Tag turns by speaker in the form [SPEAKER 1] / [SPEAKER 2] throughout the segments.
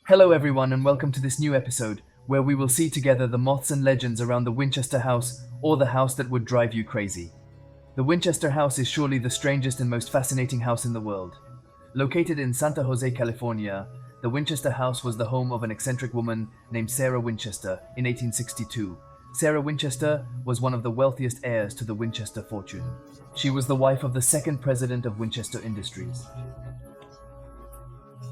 [SPEAKER 1] Hello everyone and welcome to this new episode, where we will see together the moths and legends around the Winchester House, or the house that would drive you crazy. The Winchester House is surely the strangest and most fascinating house in the world. Located in Santa Jose, California, the Winchester House was the home of an eccentric woman named Sarah Winchester in 1862. Sarah Winchester was one of the wealthiest heirs to the Winchester fortune. She was the wife of the second president of Winchester Industries.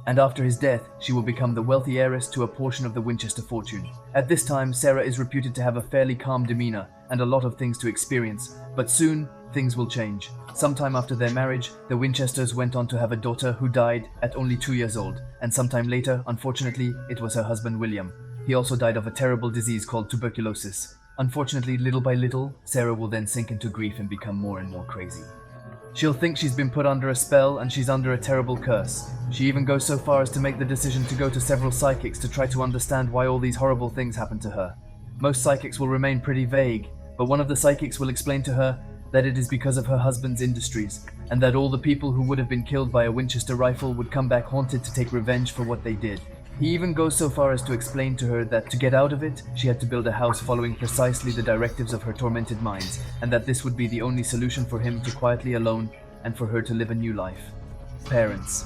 [SPEAKER 1] And after his death, she will become the wealthy heiress to a portion of the Winchester fortune. At this time, Sarah is reputed to have a fairly calm demeanor and a lot of things to experience, but soon, things will change. Sometime after their marriage, the Winchesters went on to have a daughter who died at only 2 years old, and sometime later, unfortunately, it was her husband William. He also died of a terrible disease called tuberculosis. Unfortunately, little by little, Sarah will then sink into grief and become more and more crazy. She'll think she's been put under a spell and she's under a terrible curse. She even goes so far as to make the decision to go to several psychics to try to understand why all these horrible things happen to her. Most psychics will remain pretty vague, but one of the psychics will explain to her that it is because of her husband's industries, and that all the people who would have been killed by a Winchester rifle would come back haunted to take revenge for what they did. He even goes so far as to explain to her that to get out of it, she had to build a house following precisely the directives of her tormented minds, and that this would be the only solution for him to quietly alone and for her to live a new life. Parents.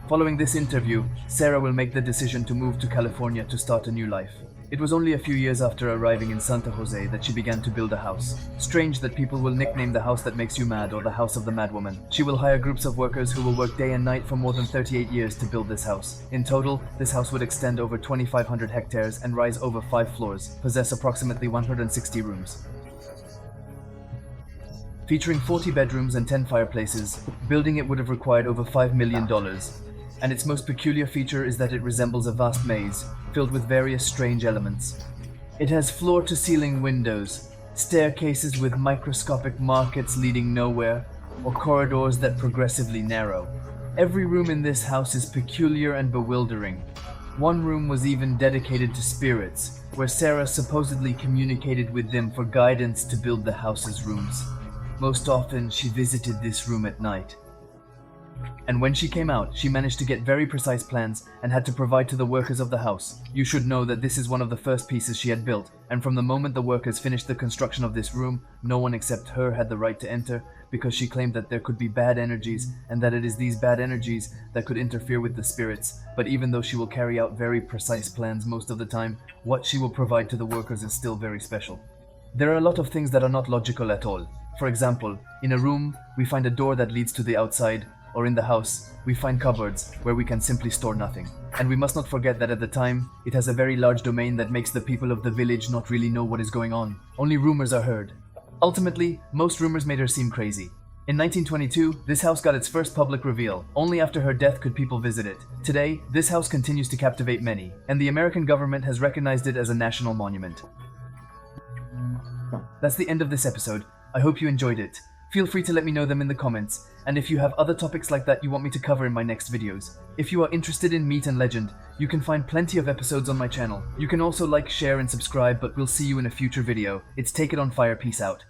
[SPEAKER 1] Following this interview, Sarah will make the decision to move to California to start a new life. It was only a few years after arriving in Santa Jose that she began to build a house. Strange that people will nickname the house that makes you mad or the house of the madwoman. She will hire groups of workers who will work day and night for more than 38 years to build this house. In total, this house would extend over 2,500 hectares and rise over 5 floors, possess approximately 160 rooms. Featuring 40 bedrooms and 10 fireplaces, building it would have required over $5 million. And its most peculiar feature is that it resembles a vast maze, filled with various strange elements. It has floor-to-ceiling windows, staircases with microscopic markets leading nowhere, or corridors that progressively narrow. Every room in this house is peculiar and bewildering. One room was even dedicated to spirits, where Sarah supposedly communicated with them for guidance to build the house's rooms. Most often, she visited this room at night. And when she came out, she managed to get very precise plans and had to provide to the workers of the house. You should know that this is one of the first pieces she had built, and from the moment the workers finished the construction of this room, no one except her had the right to enter, because she claimed that there could be bad energies, and that it is these bad energies that could interfere with the spirits. But even though she will carry out very precise plans most of the time, what she will provide to the workers is still very special. There are a lot of things that are not logical at all. For example, in a room, we find a door that leads to the outside, or in the house, we find cupboards where we can simply store nothing. And we must not forget that at the time, it has a very large domain that makes the people of the village not really know what is going on. Only rumors are heard. Ultimately, most rumors made her seem crazy. In 1922, this house got its first public reveal. Only after her death could people visit it. Today, this house continues to captivate many, and the American government has recognized it as a national monument. That's the end of this episode. I hope you enjoyed it. Feel free to let me know them in the comments, and if you have other topics like that you want me to cover in my next videos. If you are interested in Meat and Legend, you can find plenty of episodes on my channel. You can also like, share, and subscribe, but we'll see you in a future video. It's Take It On Fire, peace out.